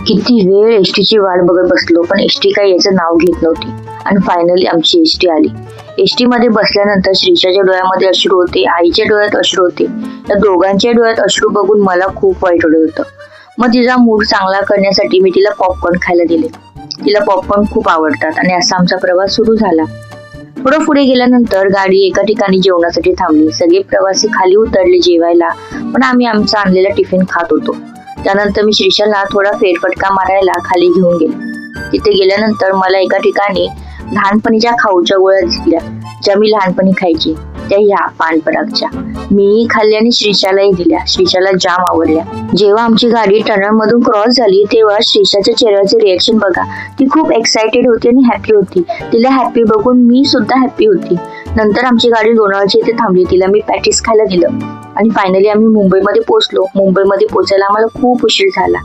किती वेळ एसटीची वाट बघत बसलो, पण एसटी काही याचं नाव घेत नव्हती. आणि फायनली आमची एसटी आली. एसटी मध्ये बसल्यानंतर श्रीषाच्या डोळ्यामध्ये अश्रू होते, आईच्या डोळ्यात अश्रू होते. या दोघांच्या डोळ्यात अश्रू बघून मला खूप वाईट वाटत होतं. मग तिचा मूड चांगला करण्यासाठी मी तिला पॉपकॉर्न खायला दिले. तिला पॉपकॉर्न खूप आवडतात आणि असा आमचा प्रवास सुरू झाला. थोडं पुढे गेल्यानंतर गाडी एका ठिकाणी जेवणासाठी थांबली. सगळे प्रवासी खाली उतरले जेवायला, पण आम्ही आमचा आणलेला टिफिन खात होतो. त्यानंतर मी श्रीषाला थोडा फेरफटका मारायला खाली घेऊन गेले. तिथे गेल्यानंतर मला एका ठिकाणी लहानपणीच्या खाऊच्या गोळ्या दिसल्या, ज्या मी लहानपणी खायची, त्या ह्या पानपरागच्या. मीही खाल्ल्या आणि श्रीषालाही दिल्या. श्रीषाला जाम आवडल्या. जेव्हा आमची गाडी टनल मधून क्रॉस झाली तेव्हा श्रीषाच्या चेहऱ्याचे रिएक्शन बघा. ती खूप एक्साइटेड होती आणि हॅपी होती. तिला हॅपी बघून मी सुद्धा हॅपी होती. नंतर आमची गाडी लोणावळ्याच्या इथे थांबली. तिला मी पॅटीस खायला दिलं आणि फायनली आम्ही मुंबईमध्ये पोहोचलो. मुंबईमध्ये पोहोचायला आम्हाला खूप उशीर झाला.